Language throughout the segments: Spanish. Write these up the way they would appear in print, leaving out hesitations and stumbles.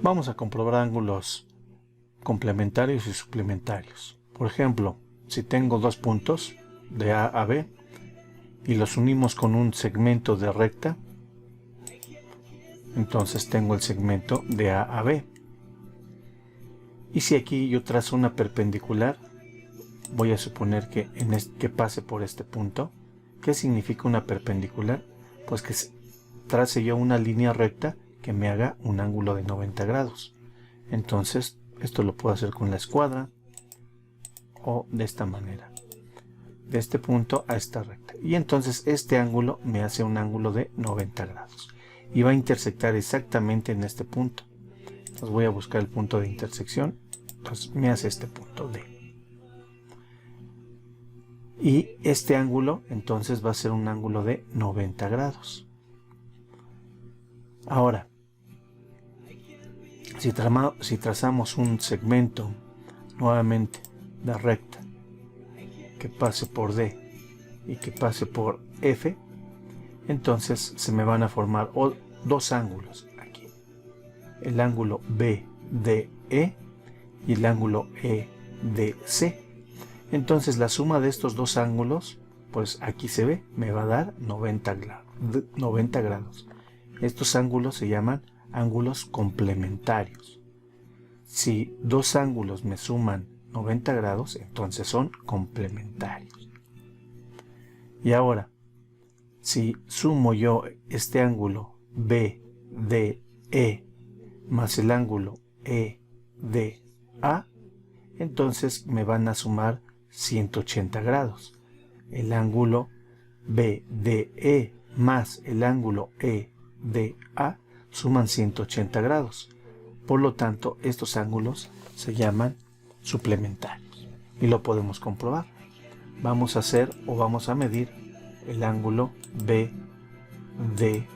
Vamos a comprobar ángulos complementarios y suplementarios. Por ejemplo, si tengo dos puntos de A a B y los unimos con un segmento de recta, entonces tengo el segmento de A a B. Y si aquí yo trazo una perpendicular, voy a suponer que, que pase por este punto. ¿Qué significa una perpendicular? Pues que trace yo una línea recta que me haga un ángulo de 90 grados. Entonces, esto lo puedo hacer con la escuadra o de esta manera. De este punto a esta recta. Y entonces este ángulo me hace un ángulo de 90 grados. Y va a intersectar exactamente en este punto. Entonces voy a buscar el punto de intersección. Entonces me hace este punto D. Y este ángulo entonces va a ser un ángulo de 90 grados. Ahora, si trazamos un segmento nuevamente de recta que pase por D y que pase por F, entonces se me van a formar dos ángulos aquí. El ángulo BDE y el ángulo EDC. Entonces la suma de estos dos ángulos, pues aquí se ve, me va a dar 90 grados. Estos ángulos se llaman ángulos complementarios. Si dos ángulos me suman 90 grados, entonces son complementarios. Y ahora, si sumo yo este ángulo BDE más el ángulo EDA, entonces me van a sumar 180 grados. El ángulo BDE más el ángulo EDA suman 180 grados. Por lo tanto, estos ángulos se llaman suplementarios. Y lo podemos comprobar. Vamos a hacer o vamos a medir el ángulo BDE.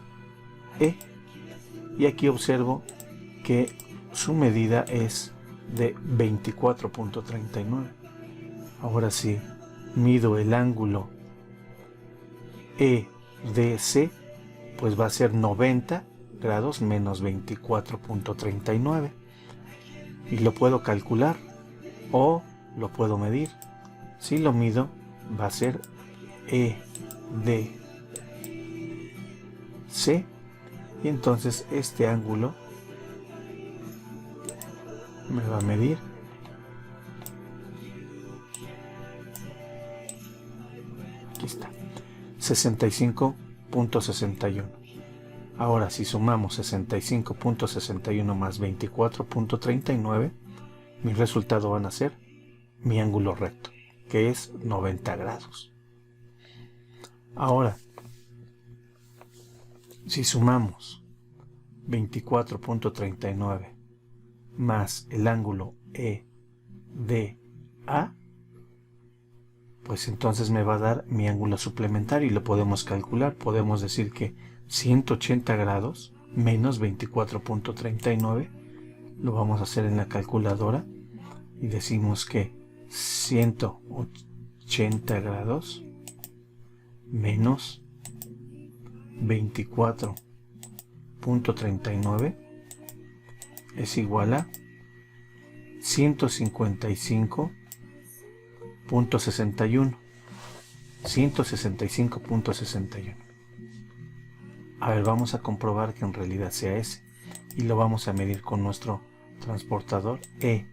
Y aquí observo que su medida es de 24.39. Ahora sí, mido el ángulo EDC, pues va a ser 90 grados menos 24.39. Y lo puedo calcular o lo puedo medir. Si lo mido, va a ser EDC. Y entonces este ángulo me va a medir aquí está 65.61. ahora si sumamos 65.61 más 24.39, mi resultado van a ser mi ángulo recto, que es 90 grados. Ahora si sumamos 24.39 más el ángulo EDA, pues entonces me va a dar mi ángulo suplementario y lo podemos calcular. Podemos decir que 180 grados menos 24.39 lo vamos a hacer en la calculadora y decimos que 180 grados menos 24.39 es igual a 155.61. 165.61. A ver, vamos a comprobar que en realidad sea ese. Y lo vamos a medir con nuestro transportador EDA.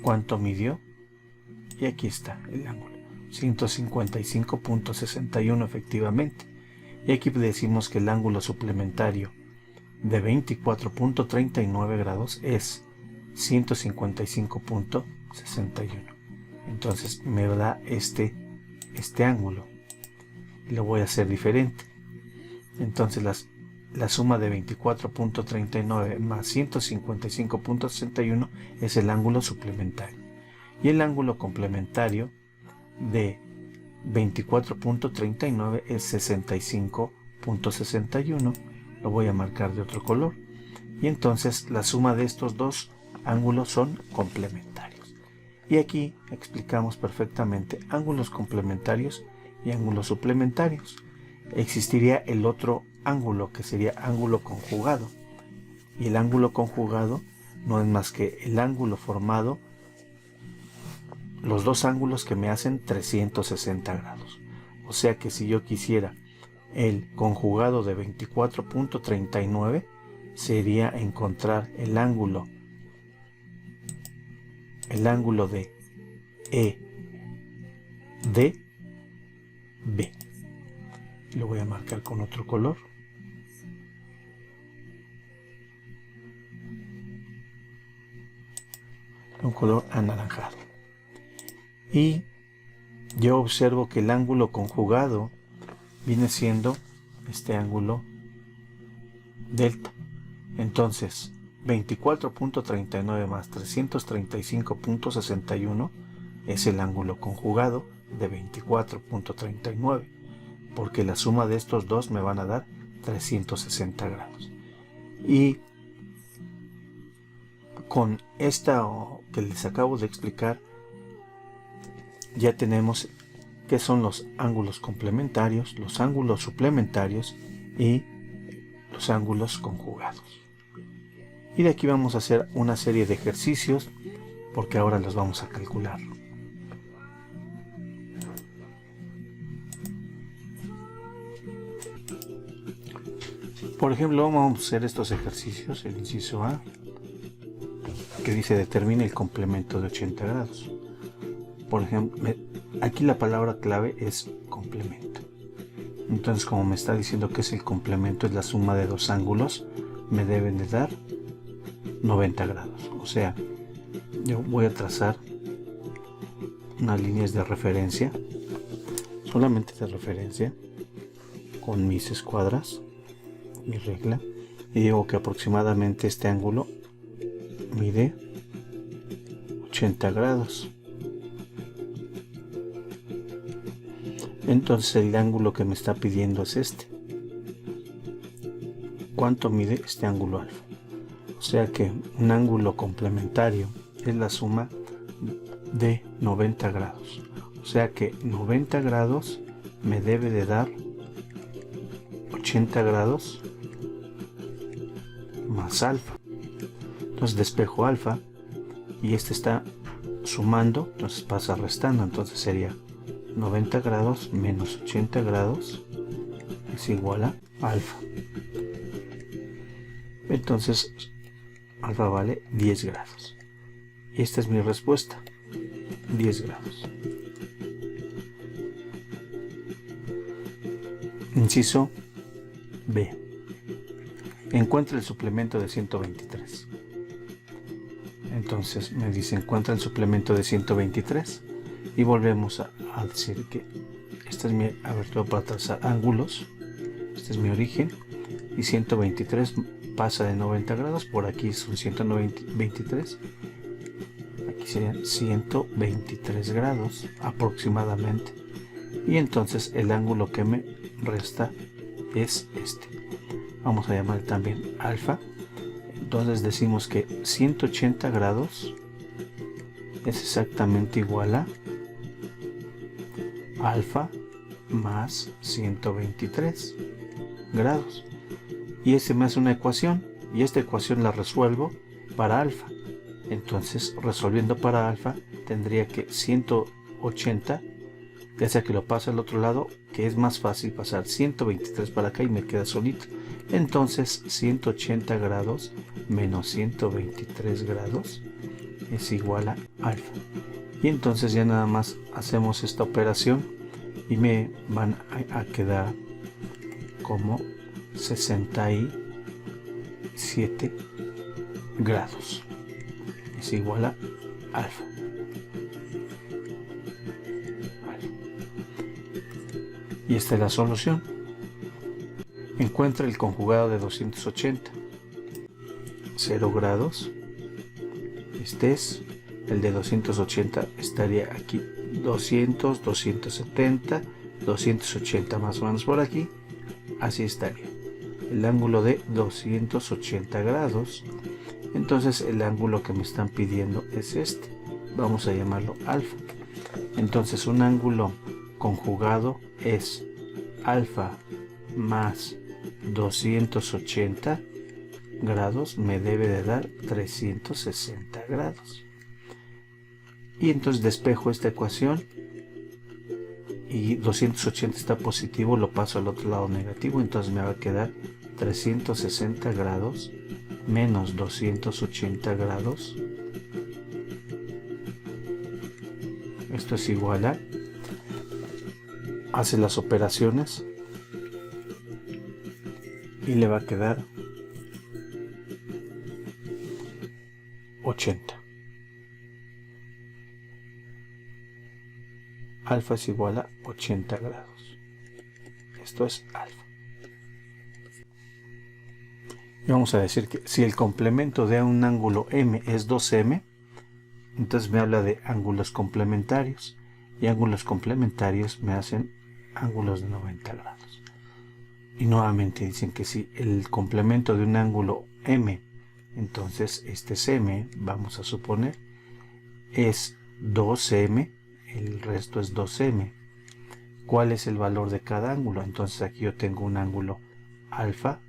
¿Cuánto midió? Y aquí está el ángulo. 155.61 efectivamente. Y aquí decimos que el ángulo suplementario de 24.39 grados es 155.61. Entonces me da este ángulo. Y lo voy a hacer diferente. Entonces la suma de 24.39 más 155.61 es el ángulo suplementario. Y el ángulo complementario de 24.39 es 65.61. Lo voy a marcar de otro color. Y entonces la suma de estos dos ángulos son complementarios. Y aquí explicamos perfectamente ángulos complementarios y ángulos suplementarios. Existiría el otro ángulo, que sería ángulo conjugado. Y el ángulo conjugado no es más que el ángulo formado, los dos ángulos que me hacen 360 grados. O sea que si yo quisiera el conjugado de 24.39, sería encontrar el ángulo de EDB. Lo voy a marcar con otro color. Un color anaranjado. Y yo observo que el ángulo conjugado viene siendo este ángulo delta. Entonces 24.39 más 335.61 es el ángulo conjugado de 24.39, porque la suma de estos dos me van a dar 360 grados. Y con esta que les acabo de explicar, ya tenemos qué son los ángulos complementarios, los ángulos suplementarios y los ángulos conjugados. Y de aquí vamos a hacer una serie de ejercicios, porque ahora los vamos a calcular. Por ejemplo, vamos a hacer estos ejercicios. El inciso A, que dice determine el complemento de 80 grados. Por ejemplo, aquí la palabra clave es complemento. Entonces, como me está diciendo que es el complemento, es la suma de dos ángulos, me deben de dar 90 grados. O sea, yo voy a trazar unas líneas de referencia, solamente de referencia, con mis escuadras, mi regla, y digo que aproximadamente este ángulo mide 80 grados. Entonces el ángulo que me está pidiendo es este. ¿Cuánto mide este ángulo alfa? O sea que un ángulo complementario es la suma de 90 grados. O sea que 90 grados me debe de dar 80 grados más alfa. Entonces despejo alfa y este está sumando, entonces pasa restando, entonces sería 90 grados menos 80 grados es igual a alfa. Entonces alfa vale 10 grados. Y esta es mi respuesta, 10 grados. Inciso B. Encuentra el suplemento de 123. Entonces me dice encuentra el suplemento de 123 y volvemos a decir que esta es mi abertura para trazar ángulos, este es mi origen, y 123 pasa de 90 grados, por aquí son 123, aquí serían 123 grados aproximadamente, y entonces el ángulo que me resta es este. Vamos a llamar también alfa. Entonces decimos que 180 grados es exactamente igual a alfa más 123 grados. Y ese me hace una ecuación, y esta ecuación la resuelvo para alfa. Entonces, resolviendo para alfa, tendría que 180, ya sea que lo paso al otro lado, que es más fácil pasar 123 para acá y me queda solito. Entonces 180 grados menos 123 grados es igual a alfa. Y entonces ya nada más hacemos esta operación y me van a quedar como 67 grados. Es igual a alfa. Vale. Y esta es la solución. Encuentra el conjugado de 280. 0 grados. Este es el de 280, estaría aquí 200, 270, 280 más o menos por aquí. Así estaría el ángulo de 280 grados. Entonces el ángulo que me están pidiendo es este, vamos a llamarlo alfa. Entonces un ángulo conjugado es alfa más 280 grados me debe de dar 360 grados. Y entonces despejo esta ecuación y 280 está positivo, lo paso al otro lado negativo, entonces me va a quedar 360 grados menos 280 grados. Esto es igual a, hace las operaciones y le va a quedar 80. Alfa es igual a 80 grados. Esto es alfa. Y vamos a decir que si el complemento de un ángulo M es 2M, entonces me habla de ángulos complementarios. Y ángulos complementarios me hacen ángulos de 90 grados. Y nuevamente dicen que si el complemento de un ángulo M, entonces este es M, vamos a suponer, es 2M, el resto es 2M. ¿Cuál es el valor de cada ángulo? Entonces aquí yo tengo un ángulo alfa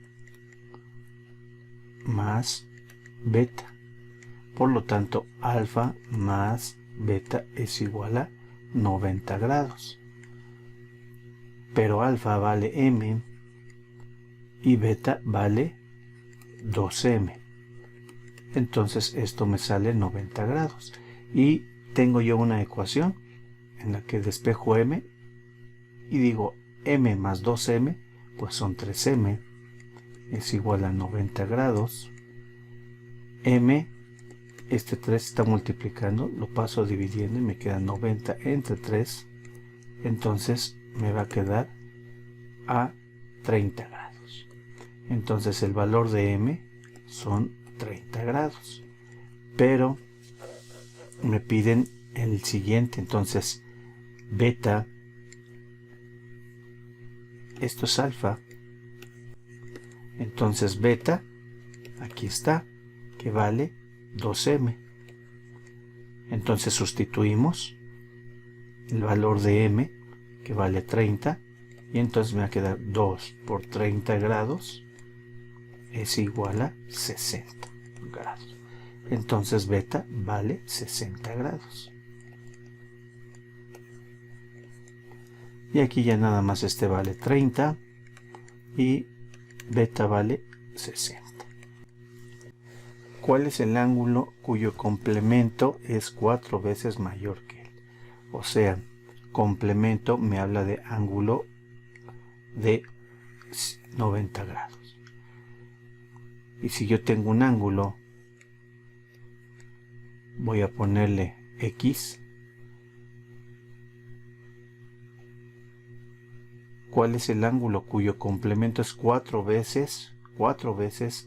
más beta. Por lo tanto, alfa más beta es igual a 90 grados. Pero alfa vale M y beta vale 2M. Entonces esto me sale 90 grados. Y tengo yo una ecuación en la que despejo M y digo M más 2M, pues son 3M, es igual a 90 grados. M, este 3 está multiplicando, lo paso dividiendo y me queda 90 entre 3, entonces me va a quedar a 30 grados. Entonces el valor de M son 30 grados. Pero me piden el siguiente, entonces beta, esto es alfa, entonces beta, aquí está, que vale 2M. Entonces sustituimos el valor de M, que vale 30, y entonces me va a quedar 2 por 30 grados es igual a 60 grados. Entonces beta vale 60 grados. Y aquí ya nada más este vale 30 y beta vale 60. ¿Cuál es el ángulo cuyo complemento es 4 veces mayor que él? O sea, complemento me habla de ángulo de 90 grados. Y si yo tengo un ángulo, voy a ponerle X. ¿Cuál es el ángulo cuyo complemento es 4 veces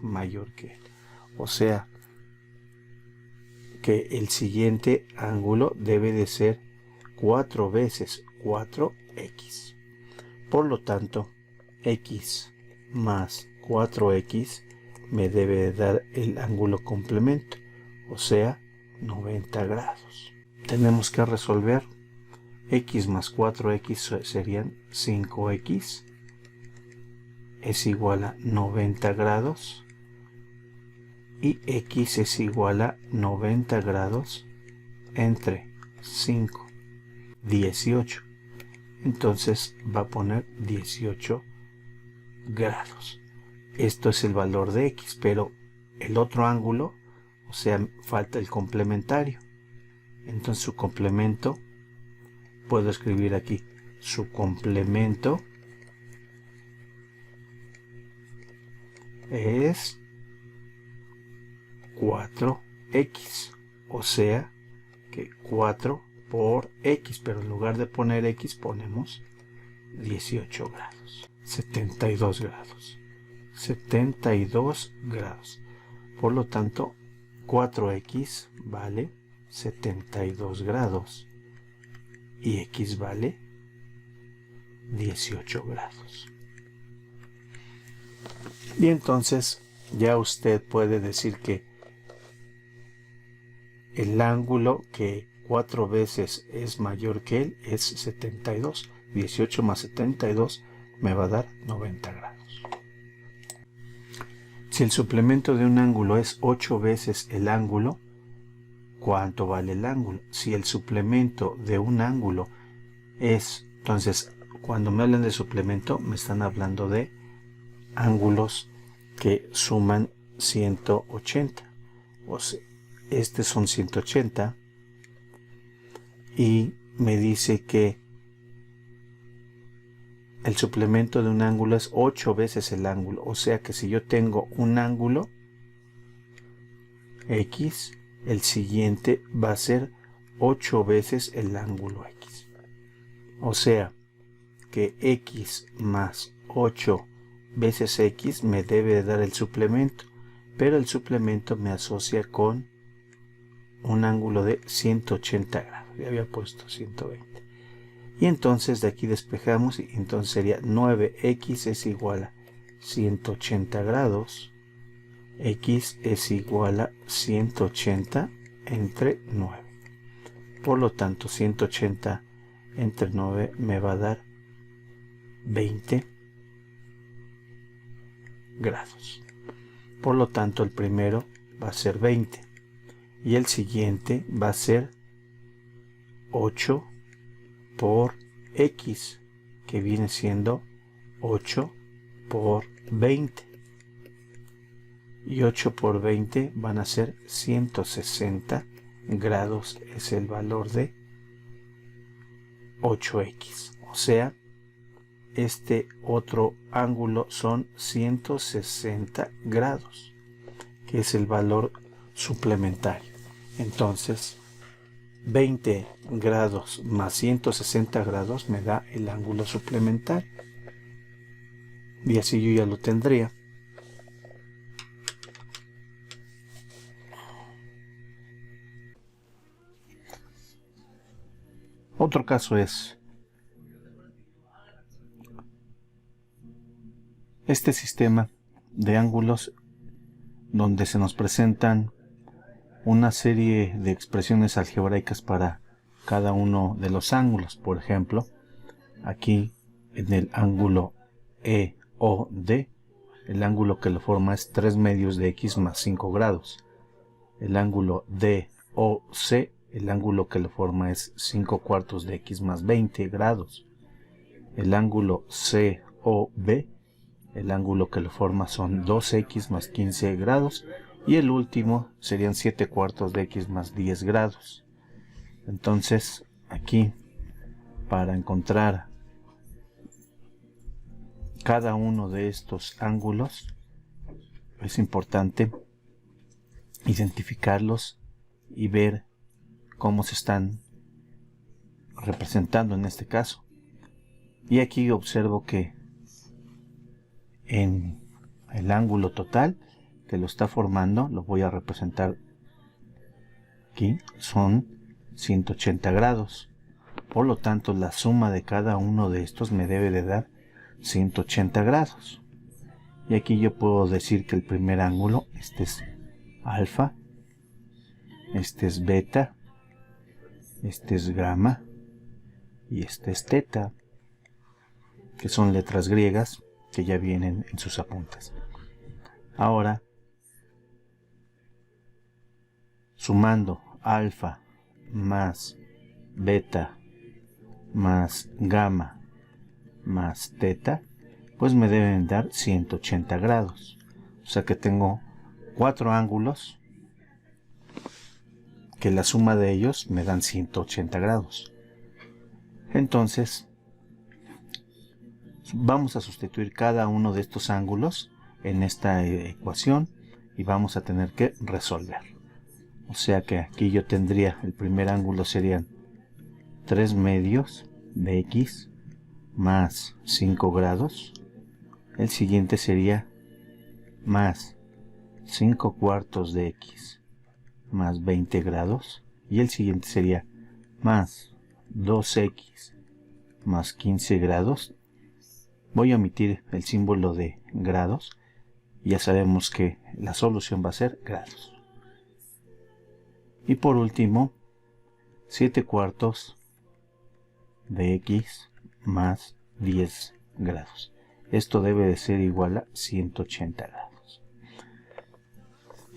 mayor que él? O sea, que el siguiente ángulo debe de ser 4 veces 4x. Por lo tanto, x más 4x me debe de dar el ángulo complemento, o sea, 90 grados. Tenemos que resolver. X más 4x serían 5x. Es igual a 90 grados. Y x es igual a 90 grados entre 5, 18. Entonces va a poner 18 grados. Esto es el valor de x, pero el otro ángulo, o sea, falta el complementario. Entonces su complemento, puedo escribir aquí, su complemento es 4x, o sea que 4 por x, pero en lugar de poner x ponemos 18 grados, 72 grados, 72 grados. Por lo tanto, 4x vale 72 grados y x vale 18 grados. Y entonces ya usted puede decir que el ángulo que 4 veces es mayor que él es 72. 18 más 72 me va a dar 90 grados. Si el suplemento de un ángulo es 8 veces el ángulo, ¿cuánto vale el ángulo? Si el suplemento de un ángulo es... Entonces, cuando me hablan de suplemento, me están hablando de ángulos que suman 180. O sea, estos son 180 y me dice que el suplemento de un ángulo es 8 veces el ángulo. O sea que si yo tengo un ángulo X, el siguiente va a ser 8 veces el ángulo X. O sea que X más 8 veces X me debe dar el suplemento. Pero el suplemento me asocia con un ángulo de 180 grados. Ya había puesto 120. Y entonces de aquí despejamos y entonces sería 9x es igual a 180 grados. X es igual a 180 entre 9. Por lo tanto, 180 entre 9 me va a dar 20 grados. Por lo tanto, el primero va a ser 20 y el siguiente va a ser 8 por X, que viene siendo 8 por 20. Y 8 por 20 van a ser 160 grados, es el valor de 8X. O sea, este otro ángulo son 160 grados, que es el valor suplementario. Entonces, 20 grados más 160 grados me da el ángulo suplementario. Y así yo ya lo tendría. Otro caso es este sistema de ángulos donde se nos presentan una serie de expresiones algebraicas para cada uno de los ángulos. Por ejemplo, aquí en el ángulo EOD, el ángulo que lo forma es 3 medios de X más 5 grados. El ángulo DOC, el ángulo que lo forma es 5 cuartos de X más 20 grados. El ángulo COB, el ángulo que lo forma son 2X más 15 grados. Y el último serían 7 cuartos de X más 10 grados. Entonces, aquí, para encontrar cada uno de estos ángulos, es importante identificarlos y ver cómo se están representando en este caso. Y aquí observo que en el ángulo total que lo está formando, lo voy a representar aquí, son 180 grados. Por lo tanto, la suma de cada uno de estos me debe de dar 180 grados. Y aquí yo puedo decir que el primer ángulo, este es alfa, este es beta, este es gamma y este es teta, que son letras griegas que ya vienen en sus apuntes. Ahora, sumando alfa más beta más gamma más teta, pues me deben dar 180 grados. O sea que tengo 4 ángulos que la suma de ellos me dan 180 grados. Entonces, vamos a sustituir cada uno de estos ángulos en esta ecuación y vamos a tener que resolver. O sea que aquí yo tendría, el primer ángulo serían 3 medios de X más 5 grados. El siguiente sería más 5 cuartos de X más 20 grados. Y el siguiente sería más 2X más 15 grados. Voy a omitir el símbolo de grados. Ya sabemos que la solución va a ser grados. Y por último, 7 cuartos de X más 10 grados. Esto debe de ser igual a 180 grados.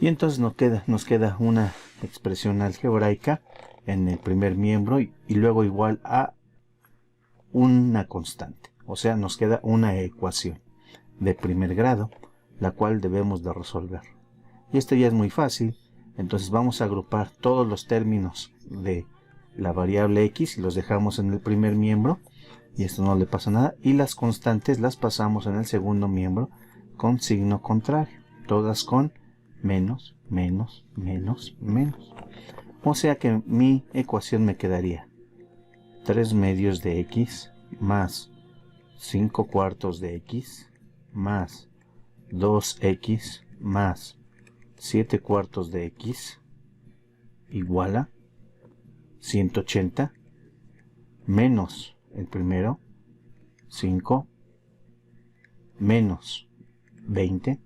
Y entonces nos queda una expresión algebraica en el primer miembro y luego igual a una constante. O sea, nos queda una ecuación de primer grado, la cual debemos de resolver. Y esto ya es muy fácil. Entonces vamos a agrupar todos los términos de la variable x y los dejamos en el primer miembro. Y esto no le pasa nada. Y las constantes las pasamos en el segundo miembro con signo contrario. Todas con menos, menos, menos, menos. O sea que mi ecuación me quedaría 3 medios de x más 5 cuartos de x más 2x más 7 cuartos de x igual a 180 menos el primero 5 menos 20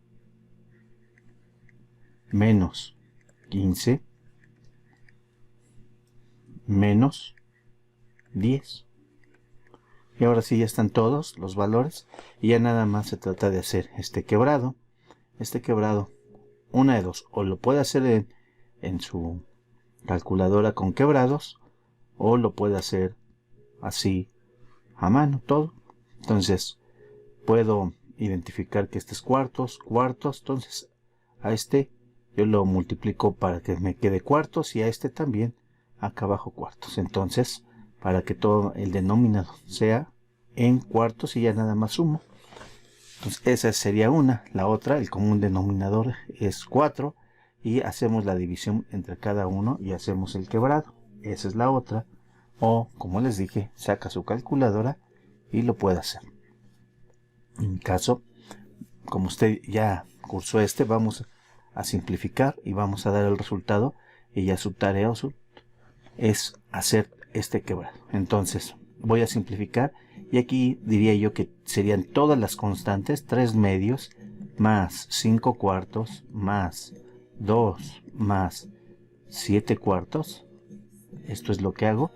menos 15 menos 10. Y ahora sí ya están todos los valores y ya nada más se trata de hacer este quebrado. Este quebrado, una de dos, o lo puede hacer en su calculadora con quebrados o lo puede hacer así a mano todo. Entonces puedo identificar que este es cuartos, cuartos, entonces a este yo lo multiplico para que me quede cuartos y a este también acá abajo cuartos. Entonces para que todo el denominador sea en cuartos y ya nada más sumo. Entonces esa sería una. La otra, el común denominador es 4 y hacemos la división entre cada uno y hacemos el quebrado. Esa es la otra. O como les dije, saca su calculadora y lo puede hacer. En caso, como usted ya cursó vamos a simplificar y vamos a dar el resultado y ya su tarea es hacer este quebrado. Entonces voy a simplificar y aquí diría yo que serían todas las constantes, 3 medios más 5 cuartos más 2 más 7 cuartos. Esto es lo que hago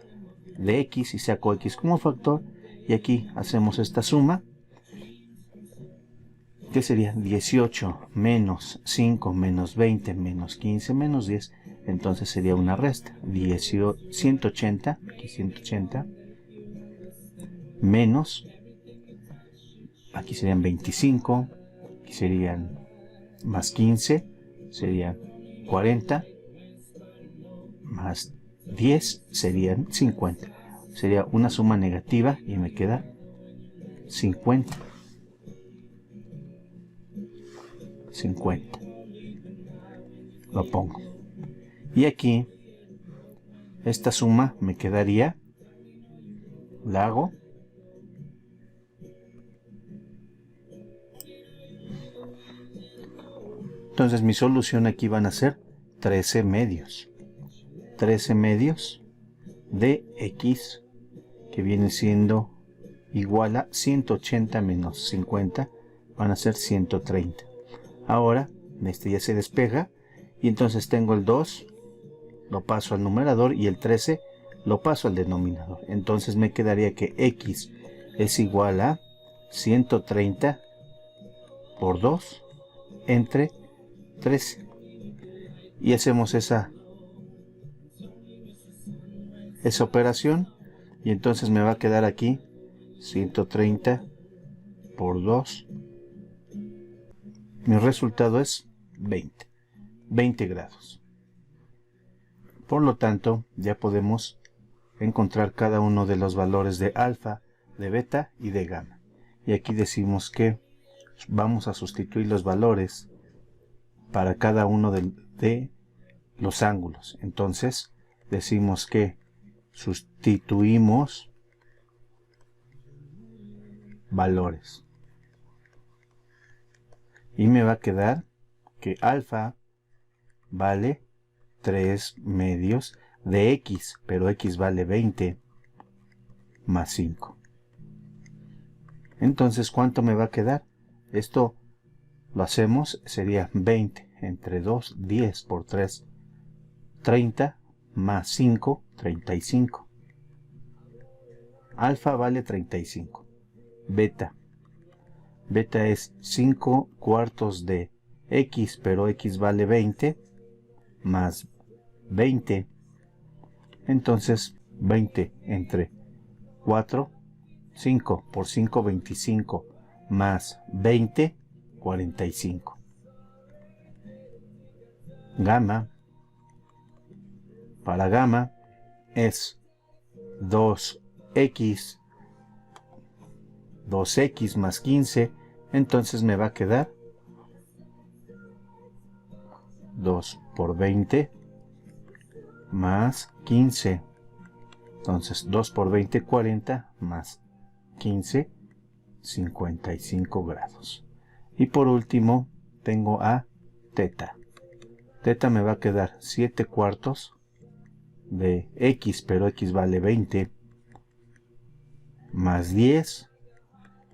de x y saco x como factor y aquí hacemos esta suma que sería 18 menos 5 menos 20 menos 15 menos 10. Entonces sería una resta, 180, aquí 180, menos, aquí serían 25, aquí serían más 15, serían 40, más 10 serían 50. Sería una suma negativa y me queda 50. 50. Lo pongo. Y aquí esta suma me quedaría, la hago, entonces mi solución aquí van a ser 13 medios. 13 medios de x, que viene siendo igual a 180 menos 50, van a ser 130. Ahora, este ya se despeja, y entonces tengo el 2, lo paso al numerador, y el 13 lo paso al denominador. Entonces me quedaría que x es igual a 130 por 2 entre 13. Y hacemos esa operación, y entonces me va a quedar aquí 130 por 2. Mi resultado es 20 grados. Por lo tanto, ya podemos encontrar cada uno de los valores de alfa, de beta y de gamma. Y aquí decimos que vamos a sustituir los valores para cada uno de los ángulos. Entonces, decimos que sustituimos valores. Y me va a quedar que alfa vale 3 medios de x, pero x vale 20 más 5. Entonces, ¿cuánto me va a quedar? Esto lo hacemos, sería 20 entre 2, 10 por 3, 30 más 5, 35. Alfa vale 35. Beta es 5 cuartos de x, pero x vale 20, más 20. Entonces 20 entre 4, 5 por 5, 25, más 20, 45. Gamma, para gamma, es 2x más 15, entonces me va a quedar 2 por 20 más 15. Entonces 2 por 20, 40, más 15, 55 grados. Y por último tengo a teta. Teta me va a quedar 7 cuartos de x, pero x vale 20, más 10.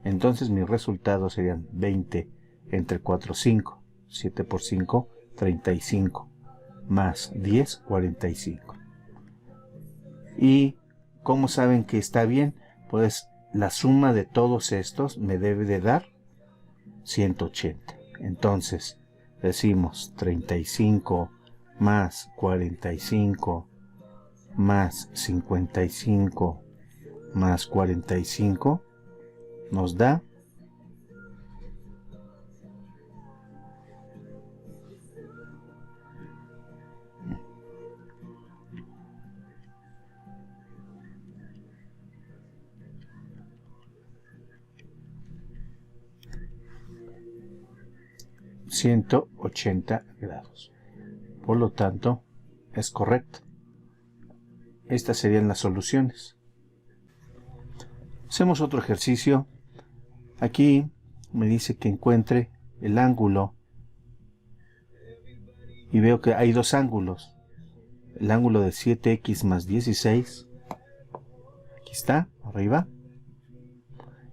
Entonces mis resultados serían 20 entre 4, 5. 7 por 5, 35. Más 10, 45. Y ¿cómo saben que está bien? Pues la suma de todos estos me debe de dar 180. Entonces decimos 35 más 45 más 55 más 45 nos da 180 grados. Por lo tanto, es correcto. Estas serían las soluciones. Hacemos otro ejercicio. Aquí me dice que encuentre el ángulo y veo que hay dos ángulos. El ángulo de 7x más 16, aquí está, arriba,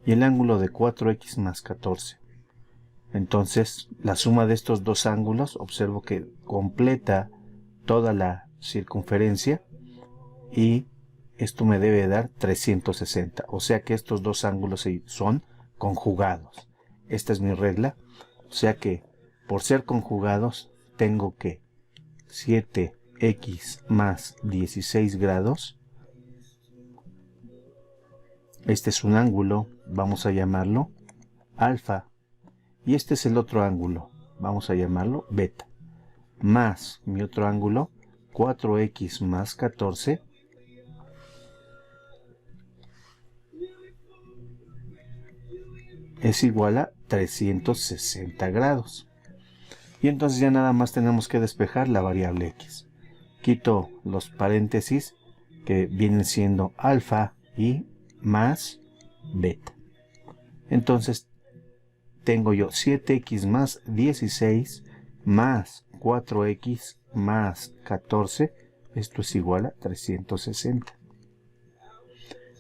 y el ángulo de 4x más 14. Entonces, la suma de estos dos ángulos, observo que completa toda la circunferencia y esto me debe dar 360. O sea que estos dos ángulos son conjugados. Esta es mi regla. O sea que por ser conjugados, tengo que 7x más 16 grados. Este es un ángulo, vamos a llamarlo alfa. Y este es el otro ángulo, vamos a llamarlo beta. Más mi otro ángulo, 4x más 14. Es igual a 360 grados. Y entonces ya nada más tenemos que despejar la variable x. Quito los paréntesis que vienen siendo alfa y más beta. Entonces tengo yo 7x más 16 más 4x más 14. Esto es igual a 360.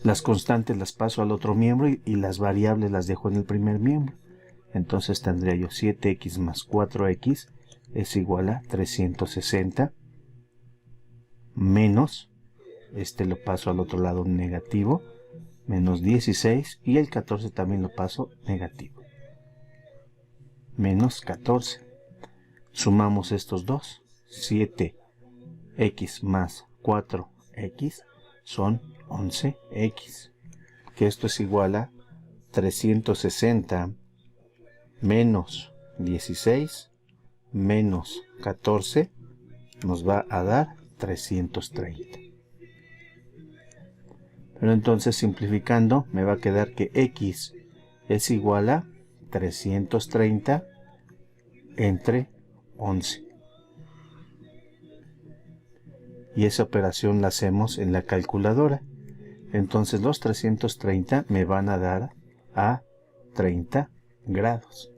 Las constantes las paso al otro miembro y las variables las dejo en el primer miembro. Entonces tendría yo 7x más 4x es igual a 360 menos, este lo paso al otro lado negativo, menos 16 y el 14 también lo paso negativo. Menos 14. Sumamos estos dos. 7x más 4x son 11x. Que esto es igual a 360 menos 16 menos 14 nos va a dar 330. Pero entonces simplificando me va a quedar que x es igual a 330 entre 11. Y esa operación la hacemos en la calculadora. Entonces los 330 me van a dar a 30 grados.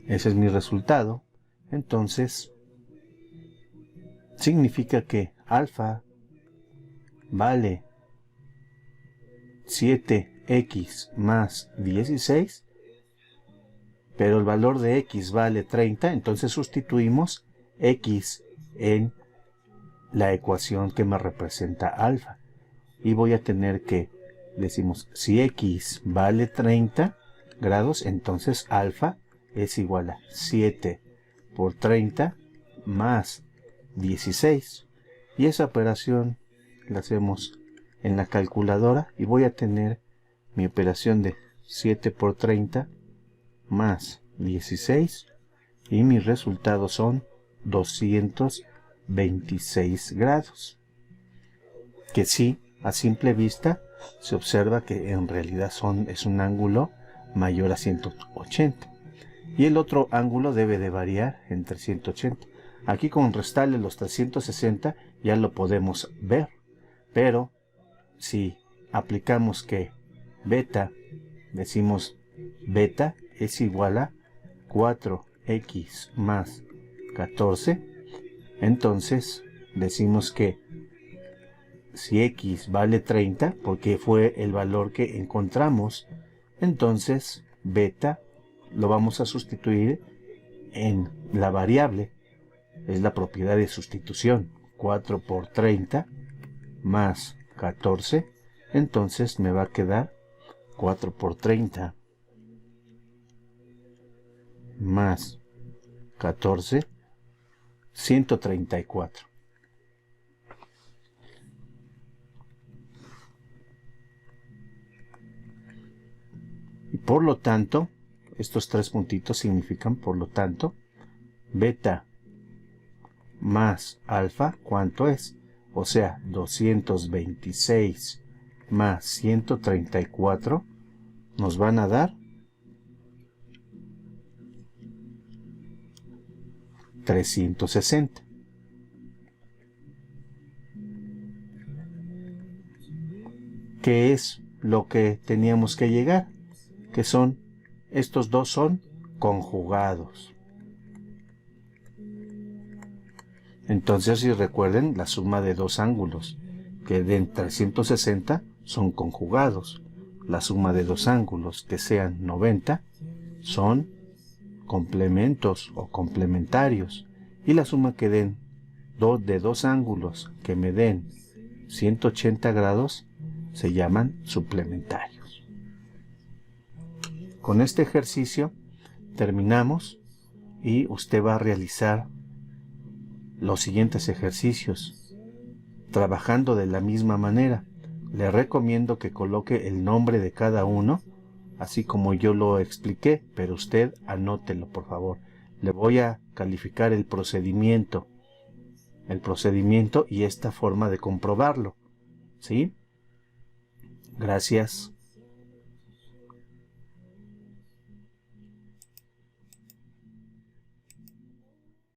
Ese es mi resultado. Entonces significa que alfa vale 7x más 16, pero el valor de x vale 30, entonces sustituimos x en la ecuación que me representa alfa. Y voy a tener que, decimos, si x vale 30 grados, entonces alfa es igual a 7 por 30 más 16. Y esa operación la hacemos en la calculadora y voy a tener mi operación de 7 por 30 más 16 y mis resultados son 226 grados, que sí, a simple vista se observa que en realidad es un ángulo mayor a 180 y el otro ángulo debe de variar entre 180. Aquí con restarle los 360 ya lo podemos ver, pero si aplicamos que beta, decimos beta es igual a 4x más 14, entonces decimos que si x vale 30, porque fue el valor que encontramos, entonces beta lo vamos a sustituir en la variable, es la propiedad de sustitución, 4 por 30 más 14, entonces me va a quedar 4 por 30 más 14, 134. Y por lo tanto, estos tres puntitos significan, por lo tanto, beta más alfa, ¿cuánto es? O sea, 226 más 134 nos van a dar 360. ¿Qué es lo que teníamos que llegar? Que son, estos dos son conjugados. Entonces, si recuerden, la suma de dos ángulos que den 360 son conjugados. La suma de dos ángulos que sean 90 son complementos o complementarios. Y la suma que den de dos ángulos que me den 180 grados se llaman suplementarios. Con este ejercicio terminamos y usted va a realizar los siguientes ejercicios trabajando de la misma manera. Le recomiendo que coloque el nombre de cada uno, así como yo lo expliqué, pero usted anótelo, por favor. Le voy a calificar el procedimiento y esta forma de comprobarlo, ¿sí? Gracias.